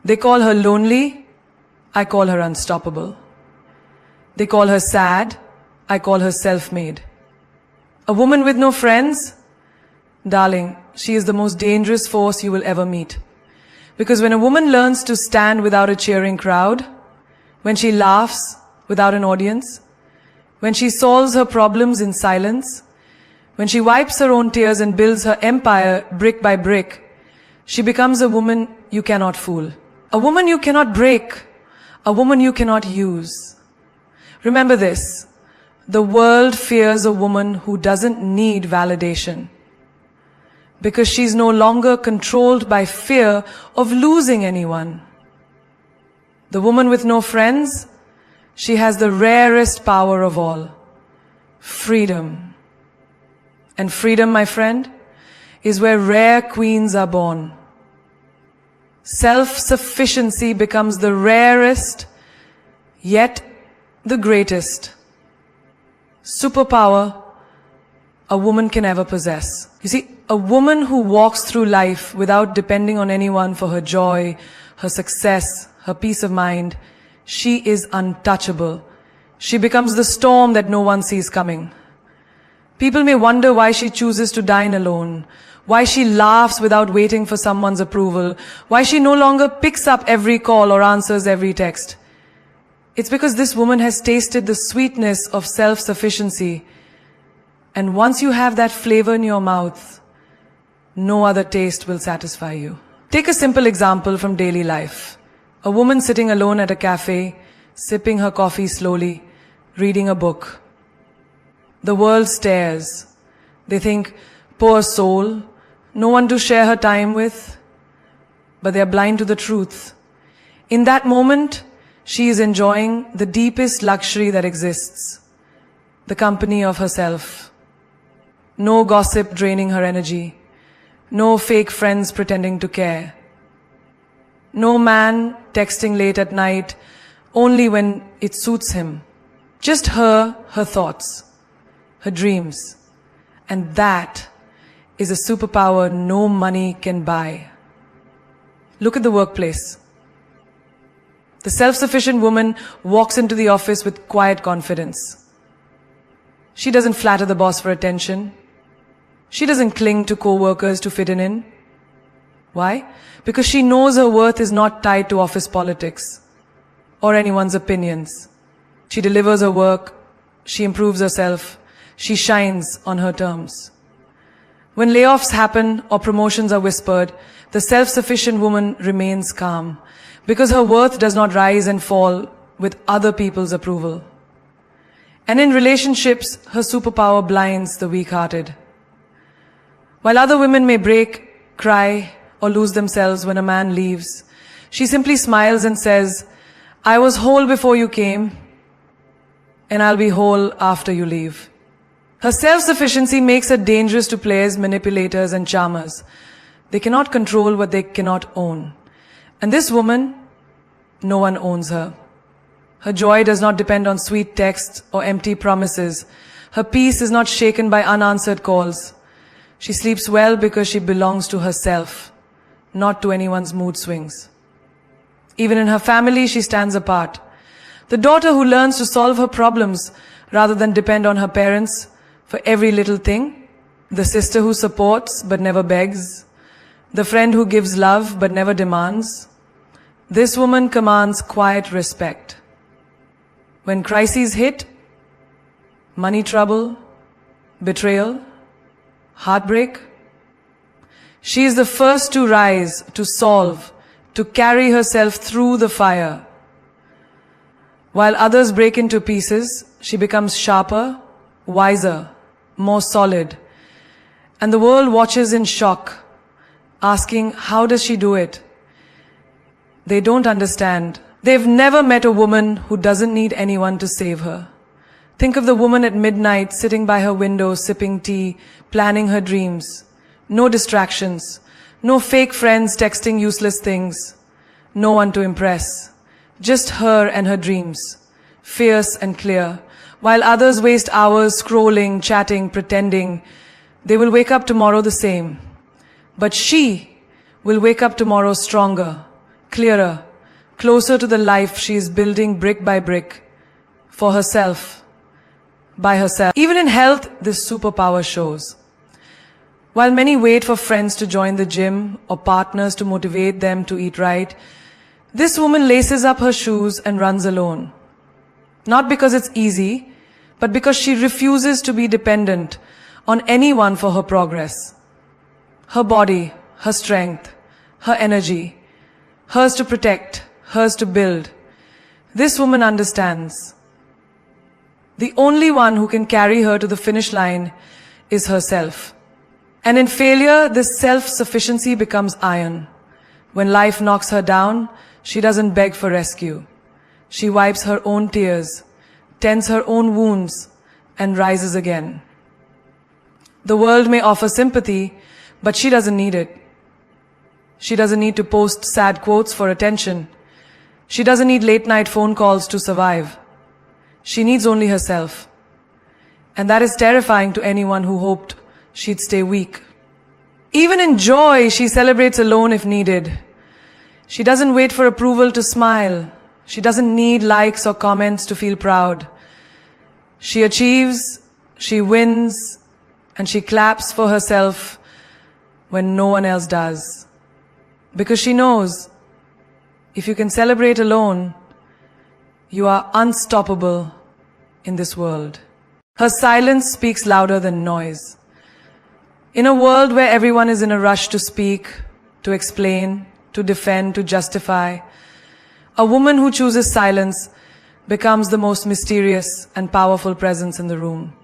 They call her lonely, I call her unstoppable. They call her sad, I call her self-made. A woman with no friends? Darling, she is the most dangerous force you will ever meet. Because when a woman learns to stand without a cheering crowd, when she laughs without an audience, when she solves her problems in silence, when she wipes her own tears and builds her empire brick by brick, she becomes a woman you cannot fool. A woman you cannot break. A woman you cannot use. Remember this, the world fears a woman who doesn't need validation, because she's no longer controlled by fear of losing anyone. The woman with no friends, she has the rarest power of all, freedom. And freedom, my friend, is where rare queens are born. Self-sufficiency becomes the rarest, yet the greatest superpower a woman can ever possess. You see, a woman who walks through life without depending on anyone for her joy, her success, her peace of mind, she is untouchable. She becomes the storm that no one sees coming. People may wonder why she chooses to dine alone, why she laughs without waiting for someone's approval, why she no longer picks up every call or answers every text. It's because this woman has tasted the sweetness of self-sufficiency. And once you have that flavor in your mouth, no other taste will satisfy you. Take a simple example from daily life. A woman sitting alone at a cafe, sipping her coffee slowly, reading a book. The world stares. They think, poor soul, no one to share her time with. But they are blind to the truth. In that moment, she is enjoying the deepest luxury that exists, the company of herself. No gossip draining her energy. No fake friends pretending to care. No man texting late at night only when it suits him. Just her thoughts, her dreams. And that is a superpower no money can buy. Look at the workplace. The self-sufficient woman walks into the office with quiet confidence. She doesn't flatter the boss for attention. She doesn't cling to co-workers to fit in. Why? Because she knows her worth is not tied to office politics or anyone's opinions. She delivers her work, she improves herself, she shines on her terms. When layoffs happen or promotions are whispered, the self-sufficient woman remains calm because her worth does not rise and fall with other people's approval. And in relationships, her superpower blinds the weak-hearted. While other women may break, cry, or lose themselves when a man leaves, she simply smiles and says, I was whole before you came, and I'll be whole after you leave. Her self-sufficiency makes her dangerous to players, manipulators, and charmers. They cannot control what they cannot own. And this woman, no one owns her. Her joy does not depend on sweet texts or empty promises. Her peace is not shaken by unanswered calls. She sleeps well because she belongs to herself, not to anyone's mood swings. Even in her family, she stands apart. The daughter who learns to solve her problems rather than depend on her parents for every little thing. The sister who supports but never begs. The friend who gives love but never demands. This woman commands quiet respect. When crises hit, money trouble, betrayal, heartbreak, she is the first to rise, to solve, to carry herself through the fire. While others break into pieces, she becomes sharper, wiser, more solid. And the world watches in shock, asking, how does she do it? They don't understand. They've never met a woman who doesn't need anyone to save her. Think of the woman at midnight sitting by her window, sipping tea, planning her dreams. No distractions. No fake friends texting useless things. No one to impress. Just her and her dreams. Fierce and clear. While others waste hours scrolling, chatting, pretending, they will wake up tomorrow the same. But she will wake up tomorrow stronger, clearer, closer to the life she is building brick by brick, for herself, by herself. Even in health, this superpower shows. While many wait for friends to join the gym or partners to motivate them to eat right, this woman laces up her shoes and runs alone. Not because it's easy, but because she refuses to be dependent on anyone for her progress. Her body, her strength, her energy, hers to protect, hers to build. This woman understands. The only one who can carry her to the finish line is herself. And in failure, this self-sufficiency becomes iron. When life knocks her down, she doesn't beg for rescue. She wipes her own tears, tends her own wounds, and rises again. The world may offer sympathy, but she doesn't need it. She doesn't need to post sad quotes for attention. She doesn't need late-night phone calls to survive. She needs only herself. And that is terrifying to anyone who hoped she'd stay weak. Even in joy, she celebrates alone if needed. She doesn't wait for approval to smile. She doesn't need likes or comments to feel proud. She achieves, she wins, and she claps for herself when no one else does. Because she knows, if you can celebrate alone, you are unstoppable in this world. Her silence speaks louder than noise. In a world where everyone is in a rush to speak, to explain, to defend, to justify, a woman who chooses silence becomes the most mysterious and powerful presence in the room.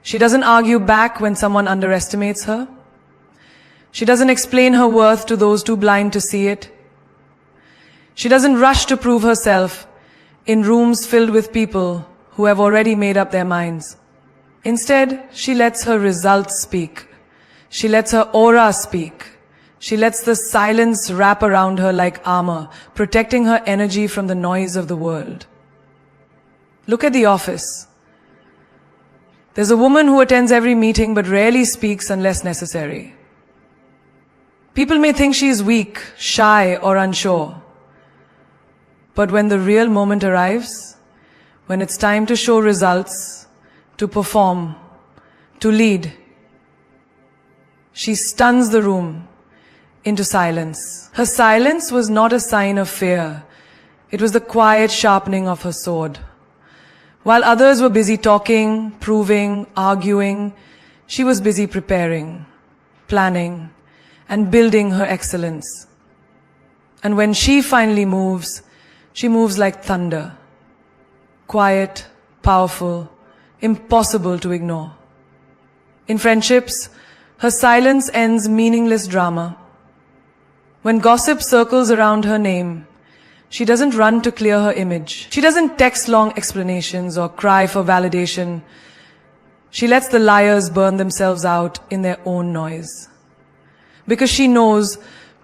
She doesn't argue back when someone underestimates her. She doesn't explain her worth to those too blind to see it. She doesn't rush to prove herself in rooms filled with people who have already made up their minds. Instead, she lets her results speak. She lets her aura speak. She lets the silence wrap around her like armor, protecting her energy from the noise of the world. Look at the office. There's a woman who attends every meeting but rarely speaks unless necessary. People may think she is weak, shy, or unsure. But when the real moment arrives, when it's time to show results, to perform, to lead, she stuns the room into silence. Her silence was not a sign of fear. It was the quiet sharpening of her sword. While others were busy talking, proving, arguing, she was busy preparing, planning, and building her excellence. And when she finally moves, she moves like thunder. Quiet, powerful, impossible to ignore. In friendships, her silence ends meaningless drama. When gossip circles around her name, she doesn't run to clear her image. She doesn't text long explanations or cry for validation. She lets the liars burn themselves out in their own noise. Because she knows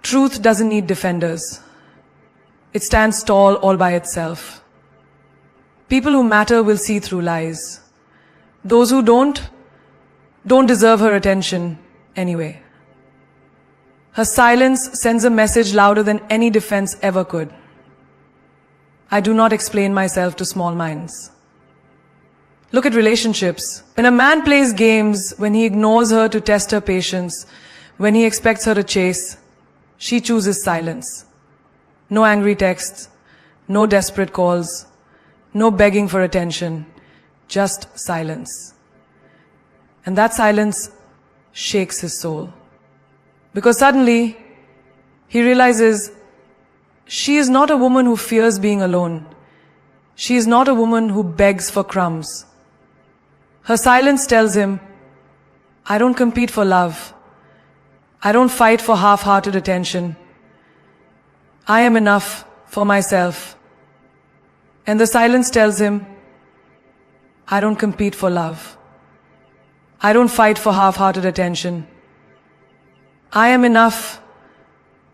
truth doesn't need defenders. It stands tall all by itself. People who matter will see through lies. Those who don't deserve her attention anyway. Her silence sends a message louder than any defense ever could. I do not explain myself to small minds. Look at relationships. When a man plays games, when he ignores her to test her patience, when he expects her to chase, she chooses silence. No angry texts, no desperate calls, no begging for attention, just silence. And that silence shakes his soul. Because suddenly, he realizes she is not a woman who fears being alone. She is not a woman who begs for crumbs. Her silence tells him, I don't compete for love. I don't fight for half-hearted attention. I am enough for myself. And the silence tells him, I don't compete for love. I don't fight for half-hearted attention. I am enough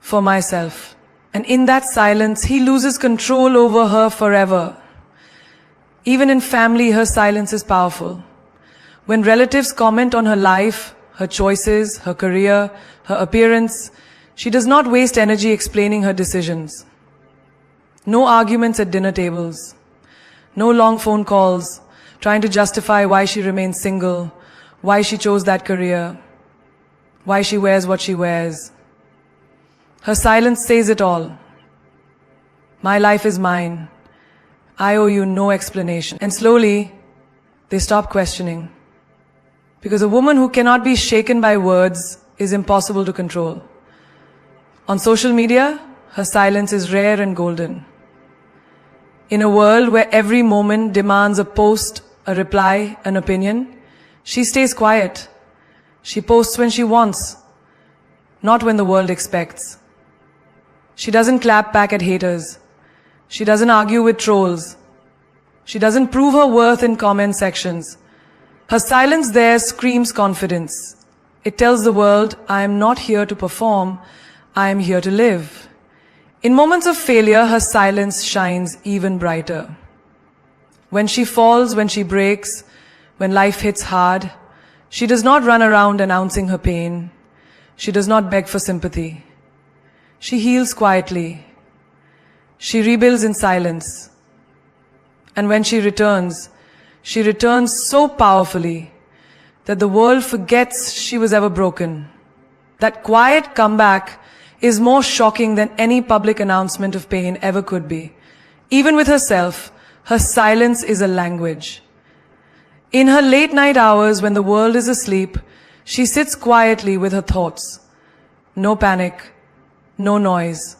for myself. And in that silence, he loses control over her forever. Even in family, her silence is powerful. When relatives comment on her life, her choices, her career, her appearance, She does not waste energy explaining her decisions. No arguments at dinner tables. No long phone calls trying to justify why she remains single, why she chose that career, why she wears what she wears. Her silence says it all. My life is mine. I owe you no explanation. And slowly, they stop questioning. Because a woman who cannot be shaken by words is impossible to control. On social media, her silence is rare and golden. In a world where every moment demands a post, a reply, an opinion, she stays quiet. She posts when she wants, not when the world expects. She doesn't clap back at haters. She doesn't argue with trolls. She doesn't prove her worth in comment sections. Her silence there screams confidence. It tells the world, I am not here to perform, I am here to live. In moments of failure, her silence shines even brighter. When she falls, when she breaks, when life hits hard, she does not run around announcing her pain. She does not beg for sympathy. She heals quietly. She rebuilds in silence. And when she returns so powerfully that the world forgets she was ever broken. That quiet comeback is more shocking than any public announcement of pain ever could be. Even with herself, her silence is a language. In her late night hours when the world is asleep, she sits quietly with her thoughts. No panic, no noise,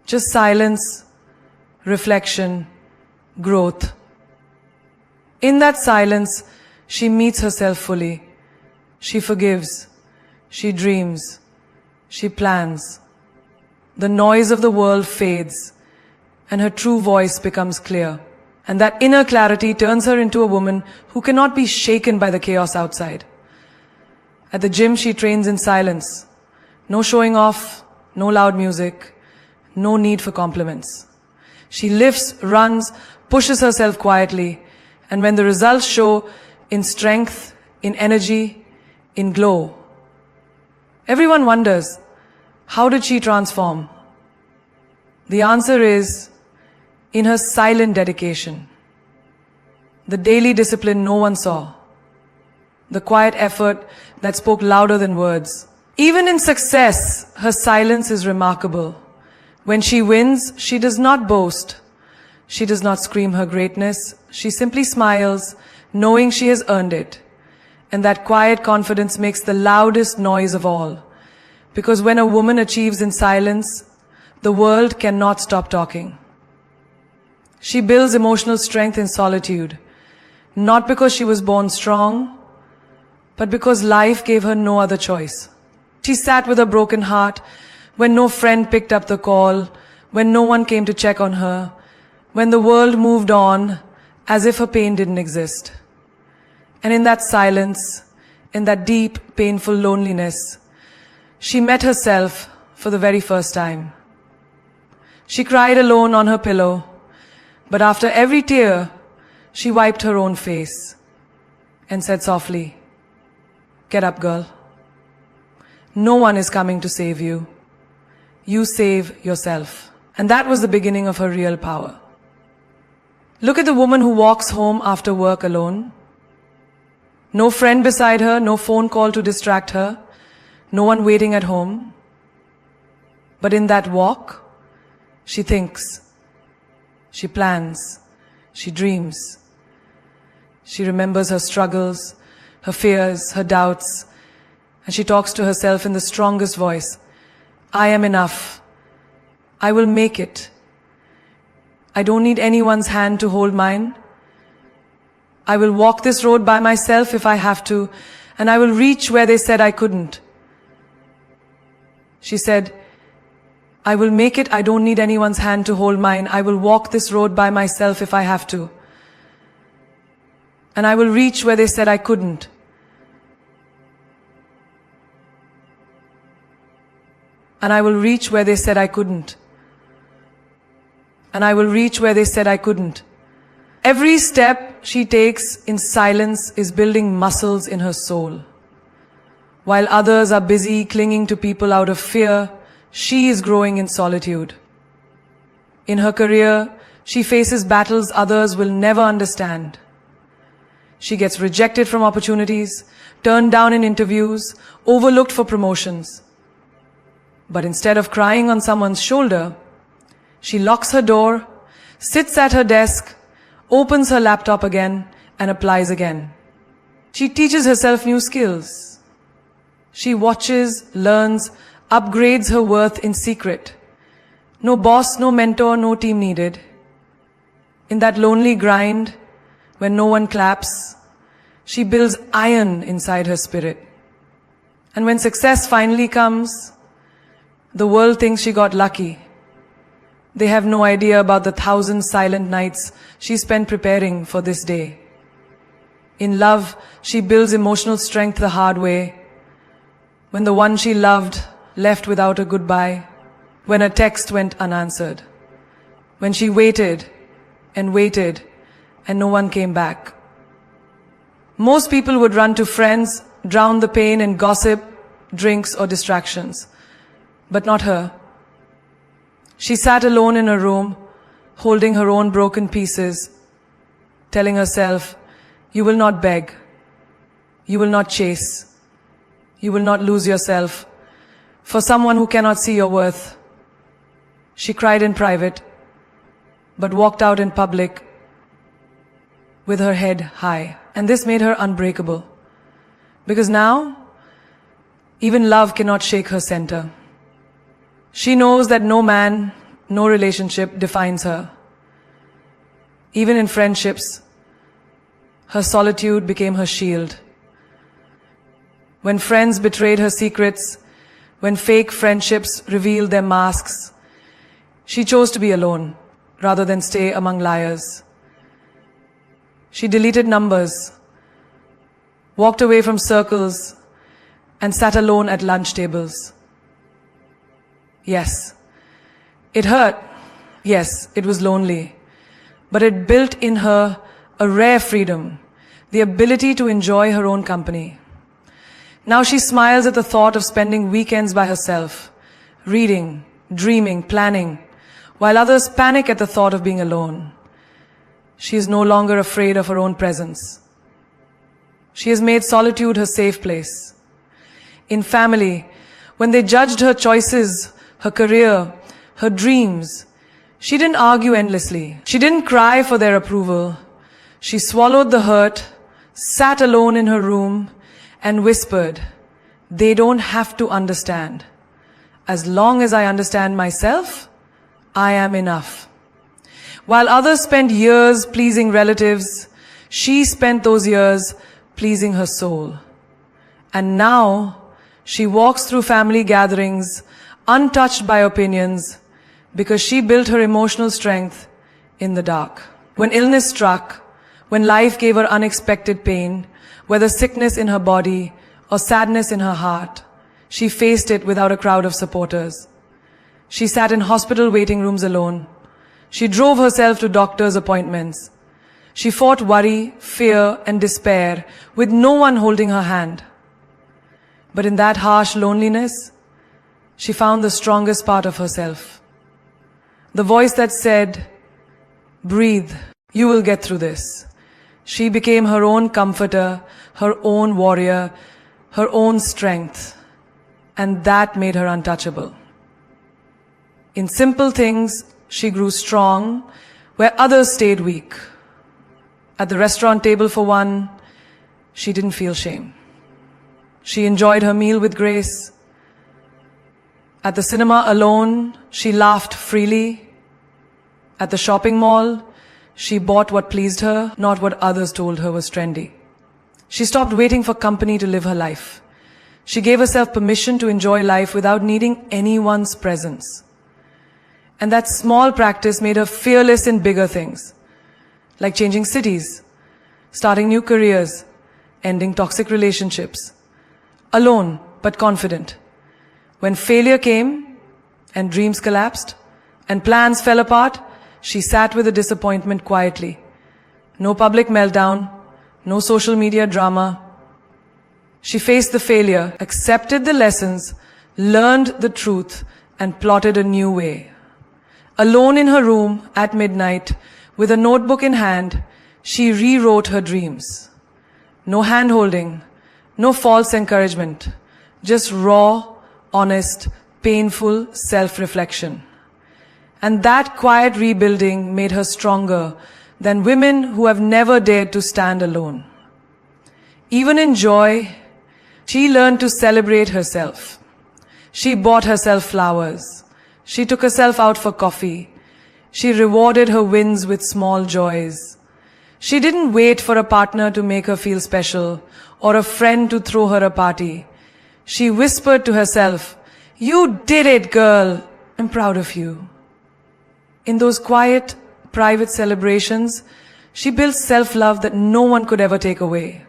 just silence, reflection, growth. In that silence, she meets herself fully. She forgives, she dreams, she plans. The noise of the world fades, and her true voice becomes clear. And that inner clarity turns her into a woman who cannot be shaken by the chaos outside. At the gym, she trains in silence. No showing off, no loud music, no need for compliments. She lifts, runs, pushes herself quietly, and when the results show in strength, in energy, in glow, everyone wonders, how did she transform? The answer is in her silent dedication. The daily discipline no one saw. The quiet effort that spoke louder than words. Even in success, her silence is remarkable. When she wins, she does not boast. She does not scream her greatness. She simply smiles, knowing she has earned it. And that quiet confidence makes the loudest noise of all. Because when a woman achieves in silence, the world cannot stop talking. She builds emotional strength in solitude, not because she was born strong, but because life gave her no other choice. She sat with a broken heart when no friend picked up the call, when no one came to check on her, when the world moved on as if her pain didn't exist. And in that silence, in that deep, painful loneliness, she met herself for the very first time. She cried alone on her pillow, but after every tear, she wiped her own face and said softly, "Get up, girl. No one is coming to save you. You save yourself." And that was the beginning of her real power. Look at the woman who walks home after work alone. No friend beside her, no phone call to distract her, no one waiting at home. But in that walk, she thinks, she plans, she dreams. She remembers her struggles, her fears, her doubts, and she talks to herself in the strongest voice. I am enough. I will make it. I don't need anyone's hand to hold mine. I will walk this road by myself if I have to, and I will reach where they said I couldn't. She said, I will make it. I don't need anyone's hand to hold mine. I will walk this road by myself if I have to. And I will reach where they said I couldn't. And I will reach where they said I couldn't. And I will reach where they said I couldn't. Every step she takes in silence is building muscles in her soul. While others are busy clinging to people out of fear, she is growing in solitude. In her career, she faces battles others will never understand. She gets rejected from opportunities, turned down in interviews, overlooked for promotions. But instead of crying on someone's shoulder, she locks her door, sits at her desk, opens her laptop again, and applies again. She teaches herself new skills. She watches, learns, upgrades her worth in secret. No boss, no mentor, no team needed. In that lonely grind, when no one claps, she builds iron inside her spirit. And when success finally comes, the world thinks she got lucky. They have no idea about the 1,000 silent nights she spent preparing for this day. In love, she builds emotional strength the hard way. When the one she loved left without a goodbye, when a text went unanswered, when she waited and waited and no one came back. Most people would run to friends, drown the pain in gossip, drinks or distractions. But not her. She sat alone in her room, holding her own broken pieces, telling herself, you will not beg, you will not chase, you will not lose yourself for someone who cannot see your worth. She cried in private, but walked out in public with her head high. And this made her unbreakable. Because now, even love cannot shake her center. She knows that no man, no relationship defines her. Even in friendships, her solitude became her shield. When friends betrayed her secrets, when fake friendships revealed their masks, she chose to be alone rather than stay among liars. She deleted numbers, walked away from circles, and sat alone at lunch tables. Yes, it hurt. Yes, it was lonely. But it built in her a rare freedom, the ability to enjoy her own company. Now she smiles at the thought of spending weekends by herself, reading, dreaming, planning, while others panic at the thought of being alone. She is no longer afraid of her own presence. She has made solitude her safe place. In family, when they judged her choices, her career, her dreams, she didn't argue endlessly. She didn't cry for their approval. She swallowed the hurt, sat alone in her room, and whispered, they don't have to understand. As long as I understand myself, I am enough. While others spent years pleasing relatives, she spent those years pleasing her soul. And now, she walks through family gatherings, untouched by opinions, because she built her emotional strength in the dark. When illness struck, when life gave her unexpected pain, whether sickness in her body or sadness in her heart, she faced it without a crowd of supporters. She sat in hospital waiting rooms alone. She drove herself to doctor's appointments. She fought worry, fear, and despair with no one holding her hand. But in that harsh loneliness, she found the strongest part of herself. The voice that said, breathe, you will get through this. She became her own comforter, her own warrior, her own strength. And that made her untouchable. In simple things, she grew strong where others stayed weak. At the restaurant table for one, she didn't feel shame. She enjoyed her meal with grace. At the cinema alone, she laughed freely. At the shopping mall, she bought what pleased her, not what others told her was trendy. She stopped waiting for company to live her life. She gave herself permission to enjoy life without needing anyone's presence. And that small practice made her fearless in bigger things, like changing cities, starting new careers, ending toxic relationships. Alone, but confident. When failure came, and dreams collapsed, and plans fell apart, she sat with the disappointment quietly. No public meltdown, no social media drama. She faced the failure, accepted the lessons, learned the truth, and plotted a new way. Alone in her room at midnight, with a notebook in hand, she rewrote her dreams. No hand-holding, no false encouragement, just raw, honest, painful self-reflection. And that quiet rebuilding made her stronger than women who have never dared to stand alone. Even in joy, she learned to celebrate herself. She bought herself flowers. She took herself out for coffee. She rewarded her wins with small joys. She didn't wait for a partner to make her feel special or a friend to throw her a party. She whispered to herself, "You did it, girl. I'm proud of you." In those quiet, private celebrations, she built self-love that no one could ever take away.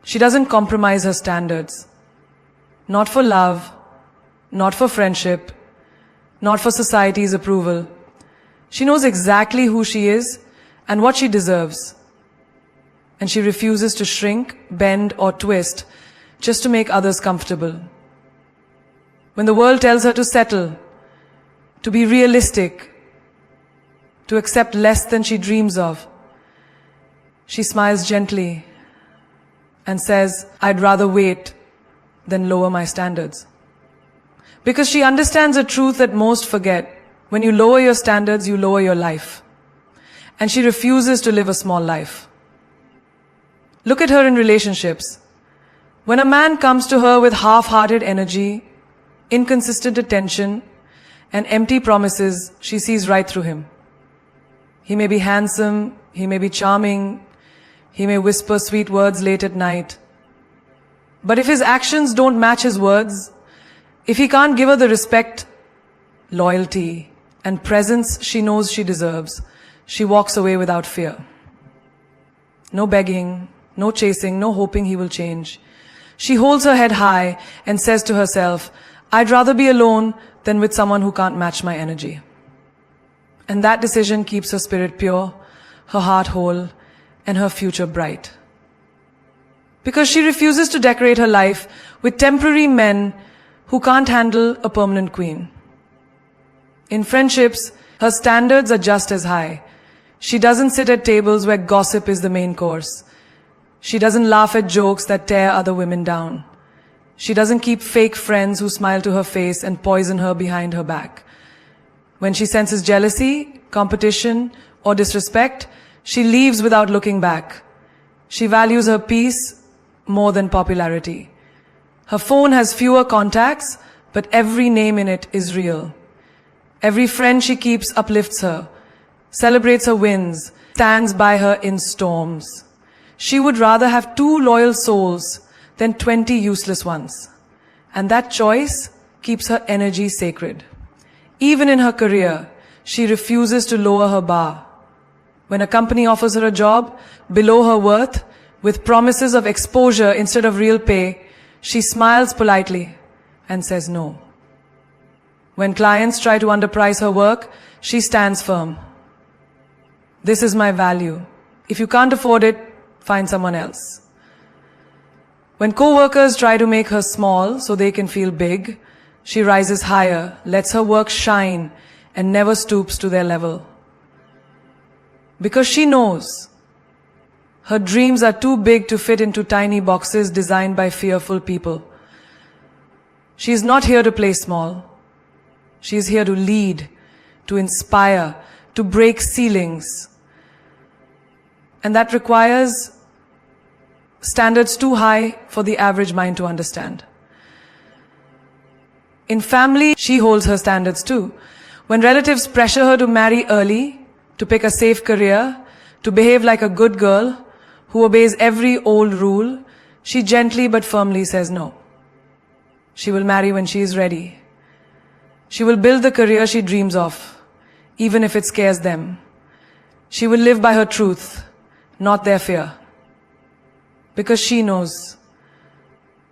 She doesn't compromise her standards. Not for love, not for friendship, not for society's approval. She knows exactly who she is and what she deserves. And she refuses to shrink, bend, or twist just to make others comfortable. When the world tells her to settle, to be realistic, to accept less than she dreams of, she smiles gently and says, "I'd rather wait than lower my standards." Because she understands a truth that most forget. When you lower your standards, you lower your life. And she refuses to live a small life. Look at her in relationships. When a man comes to her with half-hearted energy, inconsistent attention, and empty promises, she sees right through him. He may be handsome, he may be charming, he may whisper sweet words late at night. But if his actions don't match his words, if he can't give her the respect, loyalty, and presence she knows she deserves, she walks away without fear. No begging, no chasing, no hoping he will change. She holds her head high and says to herself, "I'd rather be alone than with someone who can't match my energy." And that decision keeps her spirit pure, her heart whole, and her future bright. Because she refuses to decorate her life with temporary men who can't handle a permanent queen. In friendships, her standards are just as high. She doesn't sit at tables where gossip is the main course. She doesn't laugh at jokes that tear other women down. She doesn't keep fake friends who smile to her face and poison her behind her back. When she senses jealousy, competition, or disrespect, she leaves without looking back. She values her peace more than popularity. Her phone has fewer contacts, but every name in it is real. Every friend she keeps uplifts her, celebrates her wins, stands by her in storms. She would rather have 2 loyal souls than 20 useless ones. And that choice keeps her energy sacred. Even in her career, she refuses to lower her bar. When a company offers her a job below her worth, with promises of exposure instead of real pay, she smiles politely and says no. When clients try to underprice her work, she stands firm. "This is my value. If you can't afford it, find someone else." When co-workers try to make her small so they can feel big, she rises higher, lets her work shine, and never stoops to their level. Because she knows her dreams are too big to fit into tiny boxes designed by fearful people. She is not here to play small. She is here to lead, to inspire, to break ceilings. And that requires standards too high for the average mind to understand. In family, she holds her standards too. When relatives pressure her to marry early, to pick a safe career, to behave like a good girl who obeys every old rule, she gently but firmly says no. She will marry when she is ready. She will build the career she dreams of, even if it scares them. She will live by her truth, not their fear. Because she knows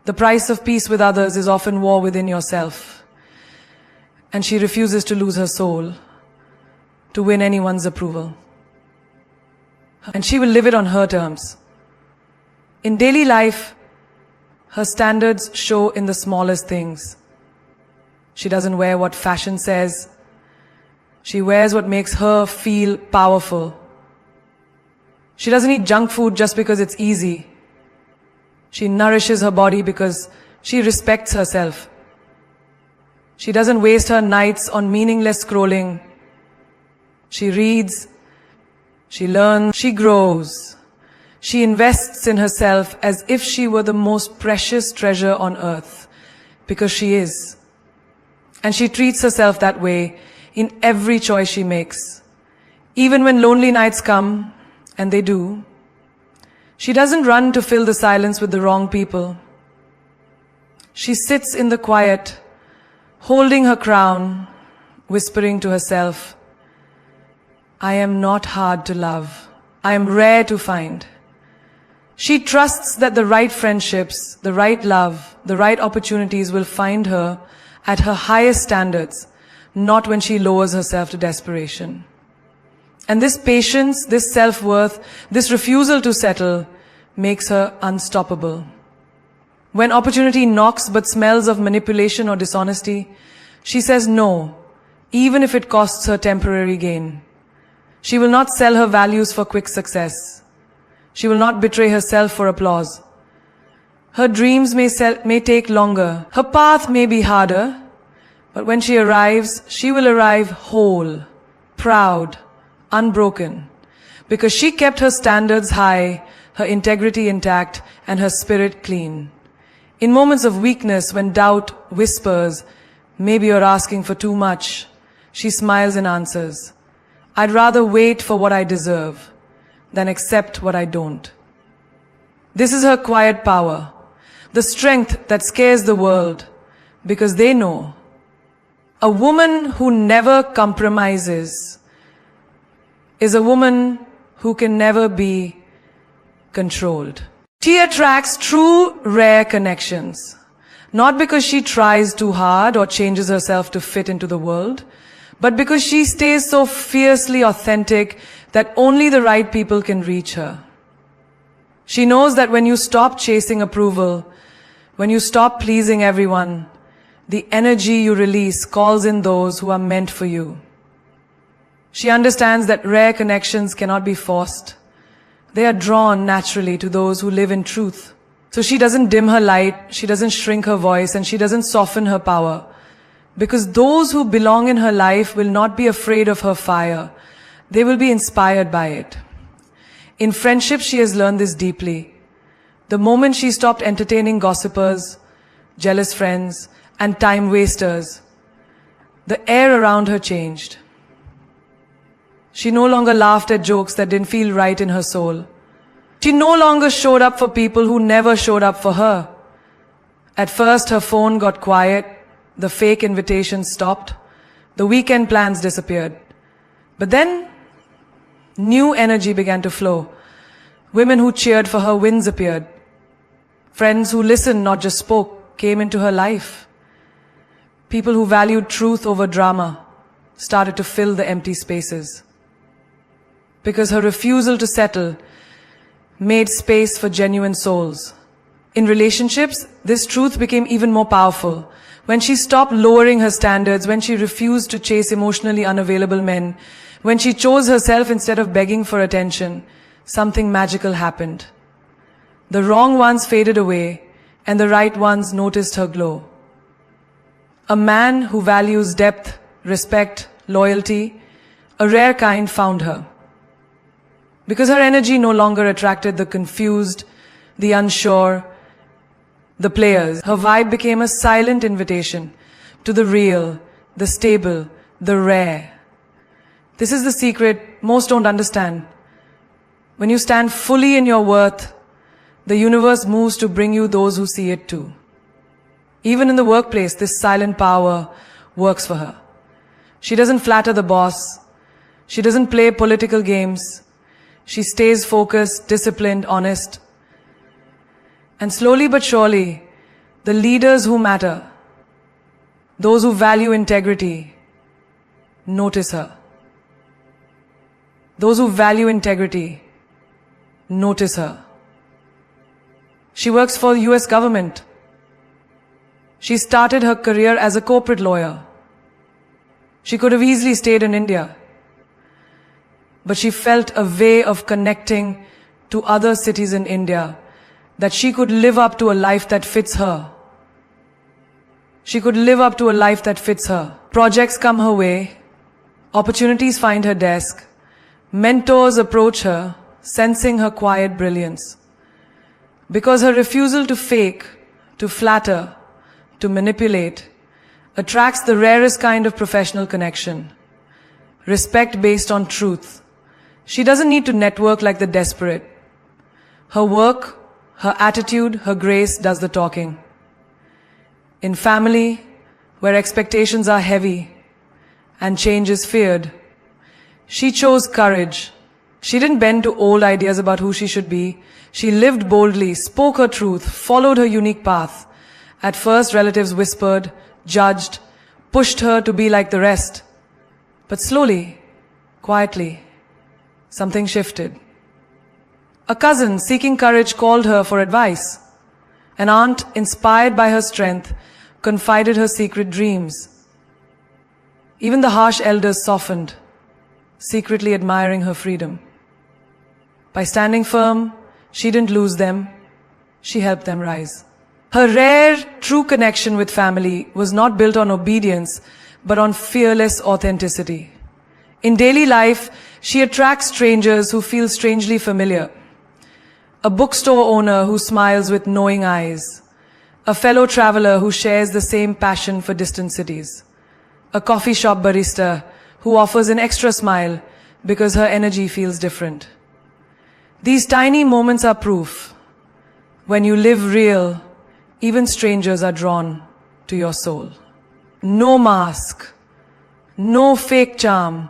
the price of peace with others is often war within yourself. And she refuses to lose her soul to win anyone's approval. And she will live it on her terms. In daily life, her standards show in the smallest things. She doesn't wear what fashion says. She wears what makes her feel powerful. She doesn't eat junk food just because it's easy. She nourishes her body because she respects herself. She doesn't waste her nights on meaningless scrolling. She reads, she learns, she grows. She invests in herself as if she were the most precious treasure on earth, because she is. And she treats herself that way in every choice she makes. Even when lonely nights come, and they do, she doesn't run to fill the silence with the wrong people. She sits in the quiet, holding her crown, whispering to herself, I am not hard to love. I am rare to find. She trusts that the right friendships, the right love, the right opportunities will find her at her highest standards, not when she lowers herself to desperation. And this patience, this self-worth, this refusal to settle makes her unstoppable. When opportunity knocks but smells of manipulation or dishonesty, she says no, even if it costs her temporary gain. She will not sell her values for quick success. She will not betray herself for applause. Her dreams may take longer. Her path may be harder. But when she arrives, she will arrive whole, proud, unbroken. Because she kept her standards high, her integrity intact, and her spirit clean. In moments of weakness, when doubt whispers, maybe you're asking for too much, she smiles and answers, I'd rather wait for what I deserve than accept what I don't. This is her quiet power, the strength that scares the world, because they know a woman who never compromises is a woman who can never be controlled. She attracts true, rare connections, not because she tries too hard or changes herself to fit into the world, but because she stays so fiercely authentic that only the right people can reach her. She knows that when you stop chasing approval, when you stop pleasing everyone, the energy you release calls in those who are meant for you. She understands that rare connections cannot be forced. They are drawn naturally to those who live in truth. So she doesn't dim her light, she doesn't shrink her voice, and she doesn't soften her power. Because those who belong in her life will not be afraid of her fire. They will be inspired by it. In friendship, she has learned this deeply. The moment she stopped entertaining gossipers, jealous friends, and time wasters, the air around her changed. She no longer laughed at jokes that didn't feel right in her soul. She no longer showed up for people who never showed up for her. At first, her phone got quiet, the fake invitations stopped, the weekend plans disappeared. But then, new energy began to flow. Women who cheered for her wins appeared. Friends who listened, not just spoke, came into her life. People who valued truth over drama started to fill the empty spaces. Because her refusal to settle made space for genuine souls. In relationships, this truth became even more powerful. When she stopped lowering her standards, when she refused to chase emotionally unavailable men, when she chose herself instead of begging for attention, something magical happened. The wrong ones faded away, and the right ones noticed her glow. A man who values depth, respect, loyalty, a rare kind, found her. Because her energy no longer attracted the confused, the unsure, the players. Her vibe became a silent invitation to the real, the stable, the rare. This is the secret most don't understand. When you stand fully in your worth, the universe moves to bring you those who see it too. Even in the workplace, this silent power works for her. She doesn't flatter the boss. She doesn't play political games. She stays focused, disciplined, honest. And slowly but surely, the leaders who matter, those who value integrity, notice her. Those who value integrity, notice her. She works for the US government. She started her career as a corporate lawyer. She could have easily stayed in India, but she felt a way of connecting to other cities in India, that she could live up to a life that fits her. She could live up to a life that fits her. Projects come her way, opportunities find her desk, mentors approach her, sensing her quiet brilliance. Because her refusal to fake, to flatter, to manipulate, attracts the rarest kind of professional connection. Respect based on truth. She doesn't need to network like the desperate. Her work, her attitude, her grace does the talking. In family, where expectations are heavy and change is feared, she chose courage. She didn't bend to old ideas about who she should be. She lived boldly, spoke her truth, followed her unique path. At first, relatives whispered, judged, pushed her to be like the rest. But slowly, quietly, something shifted. A cousin seeking courage called her for advice. An aunt, inspired by her strength, confided her secret dreams. Even the harsh elders softened, secretly admiring her freedom. By standing firm, she didn't lose them, she helped them rise. Her rare, true connection with family was not built on obedience, but on fearless authenticity. In daily life, she attracts strangers who feel strangely familiar. A bookstore owner who smiles with knowing eyes. A fellow traveler who shares the same passion for distant cities. A coffee shop barista who offers an extra smile because her energy feels different. These tiny moments are proof. When you live real, even strangers are drawn to your soul. No mask, no fake charm,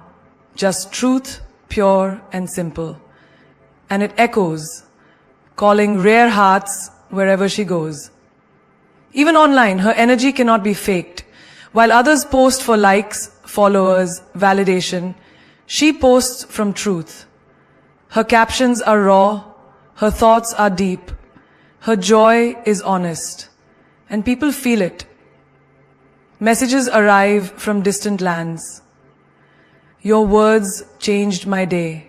just truth, pure and simple. And it echoes, calling rare hearts wherever she goes. Even online, her energy cannot be faked. While others post for likes, followers, validation, she posts from truth. Her captions are raw, her thoughts are deep, her joy is honest, and people feel it. Messages arrive from distant lands. Your words changed my day.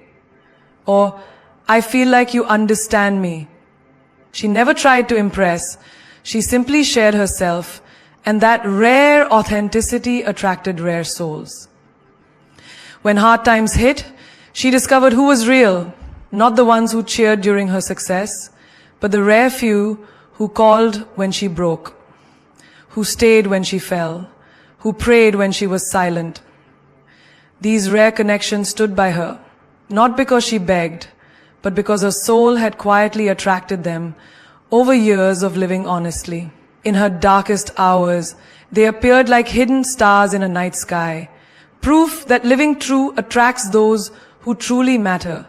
Or, I feel like you understand me. She never tried to impress. She simply shared herself, and that rare authenticity attracted rare souls. When hard times hit, she discovered who was real, not the ones who cheered during her success, but the rare few who called when she broke, who stayed when she fell, who prayed when she was silent. These rare connections stood by her, not because she begged, but because her soul had quietly attracted them over years of living honestly. In her darkest hours, they appeared like hidden stars in a night sky, proof that living true attracts those who truly matter.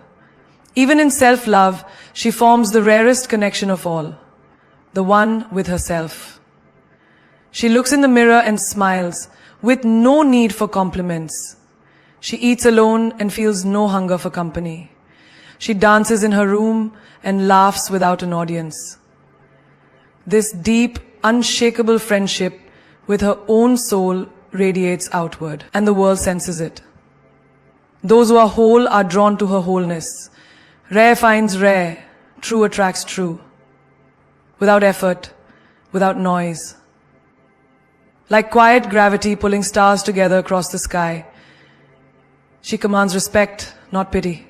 Even in self-love, she forms the rarest connection of all, the one with herself. She looks in the mirror and smiles, with no need for compliments. She eats alone and feels no hunger for company. She dances in her room and laughs without an audience. This deep, unshakable friendship with her own soul radiates outward, and the world senses it. Those who are whole are drawn to her wholeness. Rare finds rare, true attracts true. Without effort, without noise. Like quiet gravity pulling stars together across the sky, she commands respect, not pity.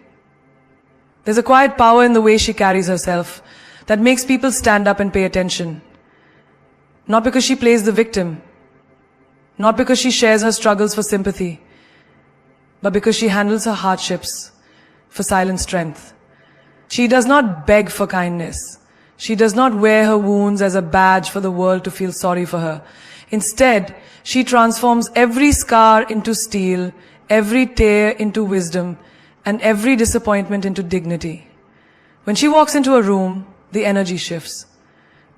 There's a quiet power in the way she carries herself that makes people stand up and pay attention. Not because she plays the victim, not because she shares her struggles for sympathy, but because she handles her hardships for silent strength. She does not beg for kindness. She does not wear her wounds as a badge for the world to feel sorry for her. Instead, she transforms every scar into steel, every tear into wisdom, and every disappointment into dignity. When she walks into a room, the energy shifts.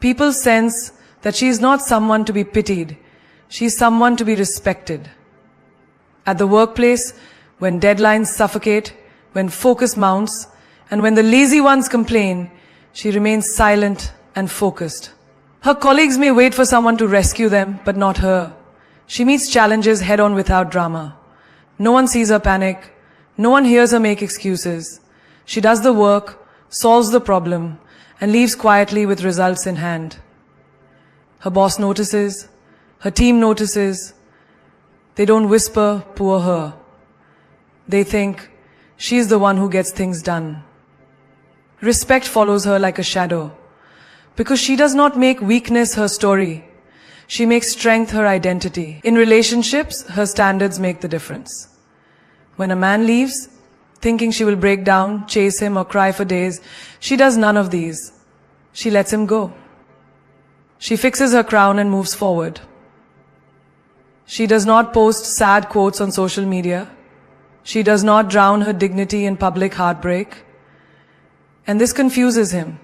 People sense that she is not someone to be pitied. She is someone to be respected. At the workplace, when deadlines suffocate, when focus mounts, and when the lazy ones complain, she remains silent and focused. Her colleagues may wait for someone to rescue them, but not her. She meets challenges head-on without drama. No one sees her panic. No one hears her make excuses. She does the work, solves the problem, and leaves quietly with results in hand. Her boss notices. Her team notices. They don't whisper, poor her. They think, she's the one who gets things done. Respect follows her like a shadow, because she does not make weakness her story. She makes strength her identity. In relationships, her standards make the difference. When a man leaves, thinking she will break down, chase him, or cry for days, she does none of these. She lets him go. She fixes her crown and moves forward. She does not post sad quotes on social media. She does not drown her dignity in public heartbreak. And this confuses him,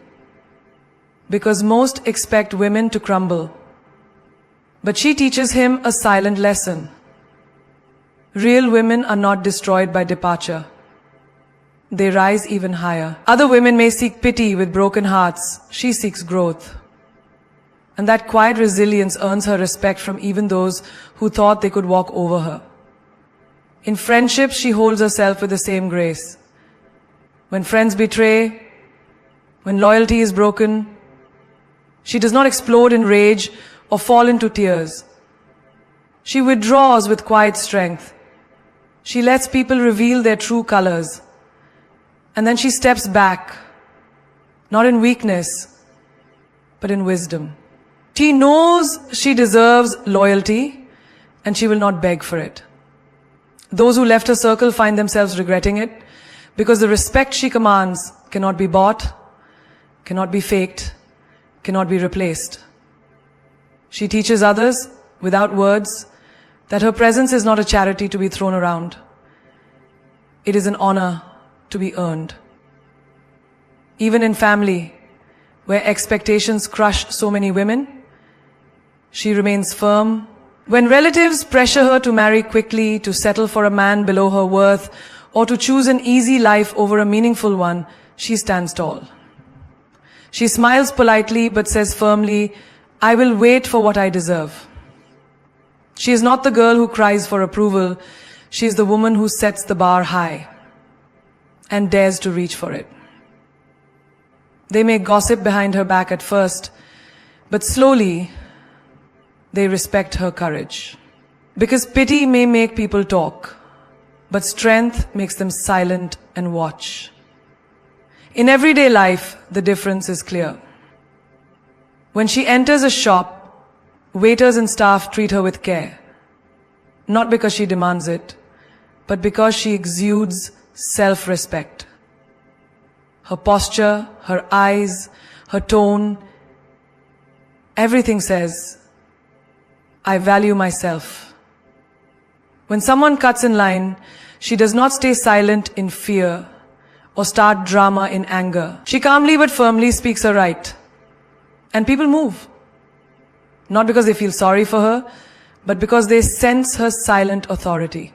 because most expect women to crumble. But she teaches him a silent lesson. Real women are not destroyed by departure. They rise even higher. Other women may seek pity with broken hearts. She seeks growth. And that quiet resilience earns her respect from even those who thought they could walk over her. In friendships, she holds herself with the same grace. When friends betray, when loyalty is broken, she does not explode in rage or fall into tears. She withdraws with quiet strength. She lets people reveal their true colors. And then she steps back, not in weakness, but in wisdom. She knows she deserves loyalty, and she will not beg for it. Those who left her circle find themselves regretting it, because the respect she commands cannot be bought, cannot be faked, cannot be replaced. She teaches others, without words, that her presence is not a charity to be thrown around. It is an honor to be earned. Even in family, where expectations crush so many women, she remains firm. When relatives pressure her to marry quickly, to settle for a man below her worth, or to choose an easy life over a meaningful one, she stands tall. She smiles politely but says firmly, I will wait for what I deserve. She is not the girl who cries for approval. She is the woman who sets the bar high and dares to reach for it. They may gossip behind her back at first, but slowly they respect her courage. Because pity may make people talk, but strength makes them silent and watch. In everyday life, the difference is clear. When she enters a shop, waiters and staff treat her with care. Not because she demands it, but because she exudes self-respect. Her posture, her eyes, her tone, everything says, I value myself. When someone cuts in line, she does not stay silent in fear or start drama in anger. She calmly but firmly speaks her right. And people move. Not because they feel sorry for her, but because they sense her silent authority.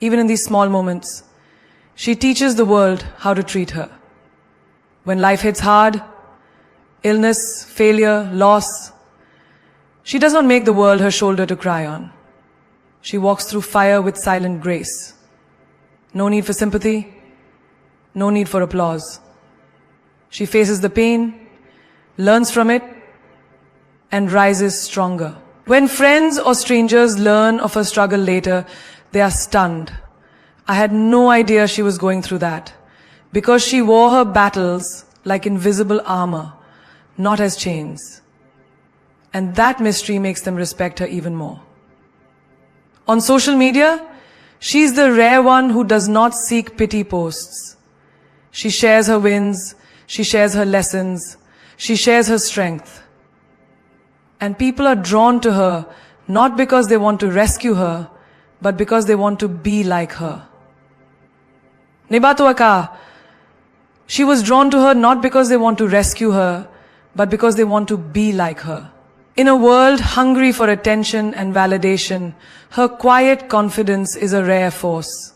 Even in these small moments, she teaches the world how to treat her. When life hits hard, illness, failure, loss, she does not make the world her shoulder to cry on. She walks through fire with silent grace. No need for sympathy, no need for applause. She faces the pain, learns from it, and rises stronger. When friends or strangers learn of her struggle later, they are stunned. I had no idea she was going through that, because she wore her battles like invisible armor, not as chains. And that mystery makes them respect her even more. On social media, she's the rare one who does not seek pity posts. She shares her wins, she shares her lessons, she shares her strength. And people are drawn to her, not because they want to rescue her, but because they want to be like her. Nibatuaka, she was drawn to her not because they want to rescue her, but because they want to be like her. In a world hungry for attention and validation, her quiet confidence is a rare force.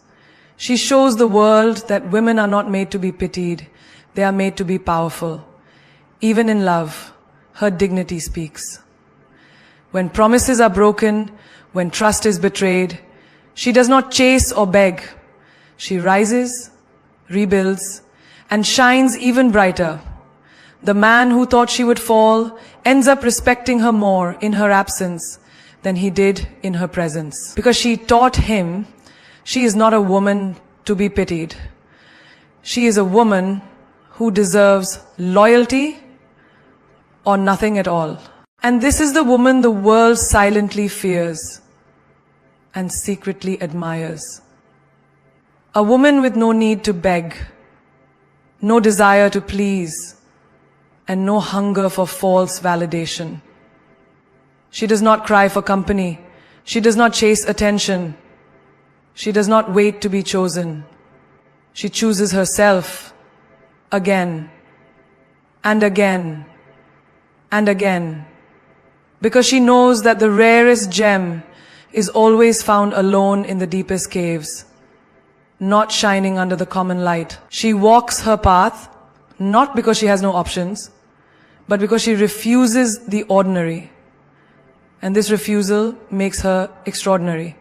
She shows the world that women are not made to be pitied, they are made to be powerful. Even in love, her dignity speaks. When promises are broken, when trust is betrayed, she does not chase or beg. She rises, rebuilds, and shines even brighter. The man who thought she would fall ends up respecting her more in her absence than he did in her presence. Because she taught him she is not a woman to be pitied. She is a woman who deserves loyalty or nothing at all. And this is the woman the world silently fears and secretly admires. A woman with no need to beg, no desire to please, and no hunger for false validation. She does not cry for company. She does not chase attention. She does not wait to be chosen. She chooses herself again and again and again, because she knows that the rarest gem is always found alone in the deepest caves, not shining under the common light. She walks her path not because she has no options, but because she refuses the ordinary. And this refusal makes her extraordinary.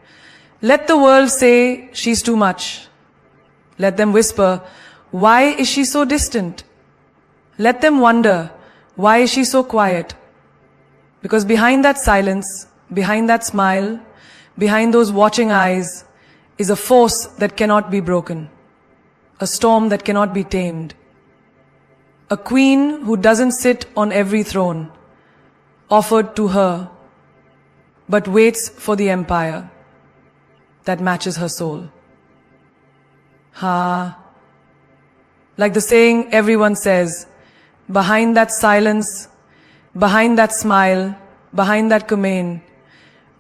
Let the world say she's too much. Let them whisper, why is she so distant? Let them wonder, why is she so quiet? Because behind that silence, behind that smile, behind those watching eyes, is a force that cannot be broken, a storm that cannot be tamed. A queen who doesn't sit on every throne, offered to her, but waits for the empire that matches her soul. Like the saying everyone says, behind that silence, behind that smile, behind that command,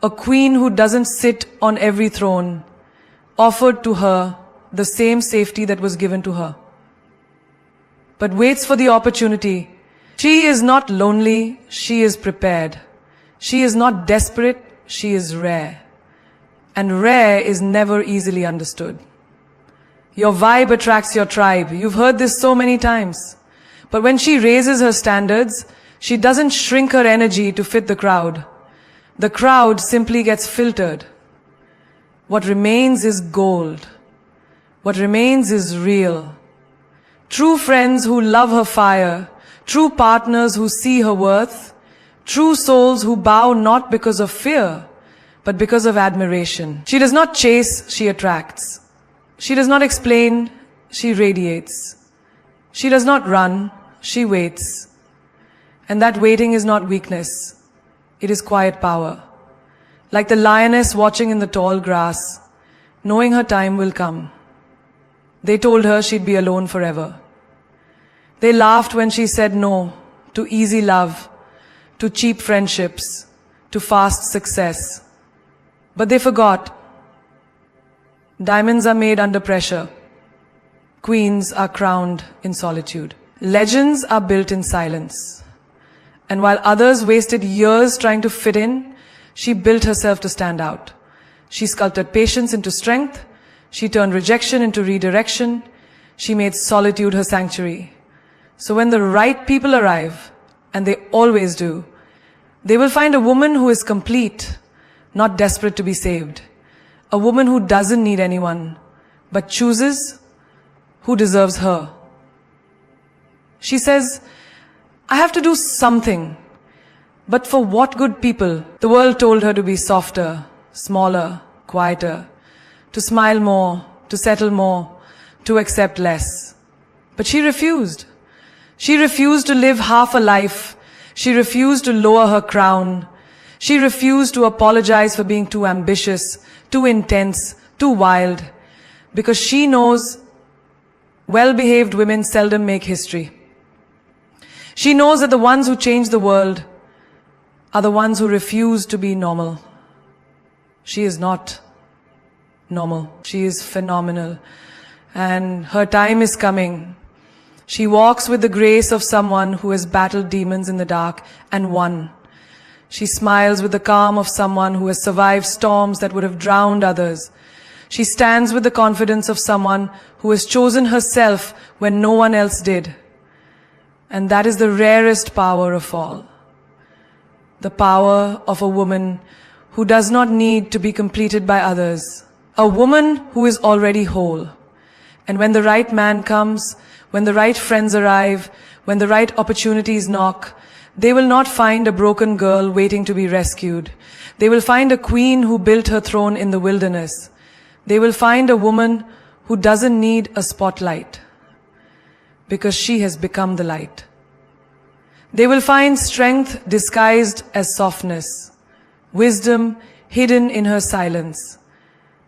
a queen who doesn't sit on every throne, offered to her the same safety that was given to her, but waits for the opportunity. She is not lonely, she is prepared. She is not desperate, she is rare. And rare is never easily understood. Your vibe attracts your tribe. You've heard this so many times. But when she raises her standards, she doesn't shrink her energy to fit the crowd. The crowd simply gets filtered. What remains is gold. What remains is real. True friends who love her fire, true partners who see her worth, true souls who bow not because of fear, but because of admiration. She does not chase, she attracts. She does not explain, she radiates. She does not run, she waits. And that waiting is not weakness, it is quiet power. Like the lioness watching in the tall grass, knowing her time will come. They told her she'd be alone forever. They laughed when she said no to easy love, to cheap friendships, to fast success. But they forgot. Diamonds are made under pressure. Queens are crowned in solitude. Legends are built in silence. And while others wasted years trying to fit in, she built herself to stand out. She sculpted patience into strength. She turned rejection into redirection. She made solitude her sanctuary. So when the right people arrive, and they always do, they will find a woman who is complete, not desperate to be saved. A woman who doesn't need anyone, but chooses who deserves her. She says, I have to do something. But for what good people? The world told her to be softer, smaller, quieter, to smile more, to settle more, to accept less. But she refused. She refused to live half a life. She refused to lower her crown. She refused to apologize for being too ambitious, too intense, too wild, because she knows well-behaved women seldom make history. She knows that the ones who change the world are the ones who refuse to be normal. She is not normal. She is phenomenal. And her time is coming. She walks with the grace of someone who has battled demons in the dark and won. She smiles with the calm of someone who has survived storms that would have drowned others. She stands with the confidence of someone who has chosen herself when no one else did. And that is the rarest power of all. the power of a woman who does not need to be completed by others. A woman who is already whole. And when the right man comes, when the right friends arrive, when the right opportunities knock, they will not find a broken girl waiting to be rescued. They will find a queen who built her throne in the wilderness. They will find a woman who doesn't need a spotlight because she has become the light. They will find strength disguised as softness, wisdom hidden in her silence,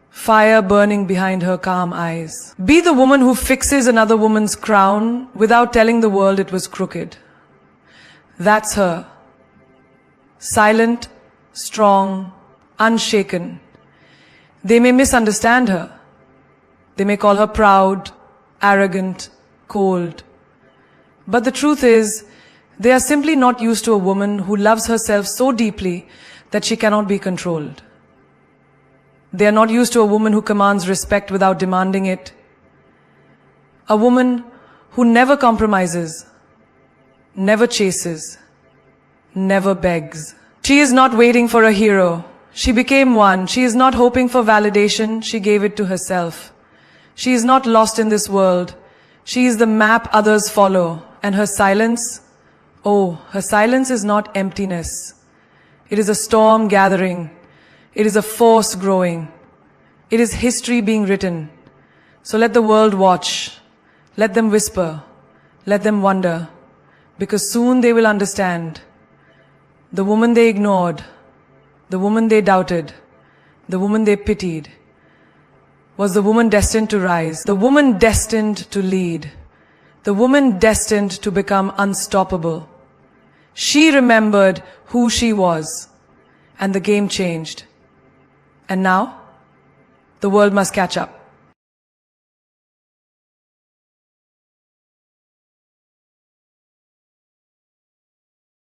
fire burning behind her calm eyes. Be the woman who fixes another woman's crown without telling the world it was crooked. That's her. Silent, strong, unshaken. They may misunderstand her. They may call her proud, arrogant, cold. But the truth is, they are simply not used to a woman who loves herself so deeply that she cannot be controlled. They are not used to a woman who commands respect without demanding it. A woman who never compromises, never chases, never begs. She is not waiting for a hero. She became one. She is not hoping for validation. She gave it to herself. She is not lost in this world. She is the map others follow. And her silence, her silence is not emptiness. It is a storm gathering. It is a force growing. It is history being written. So let the world watch. Let them whisper. Let them wonder. Because soon they will understand. The woman they ignored, the woman they doubted, the woman they pitied, was the woman destined to rise, the woman destined to lead, the woman destined to become unstoppable. She remembered who she was, and the game changed. And now, the world must catch up.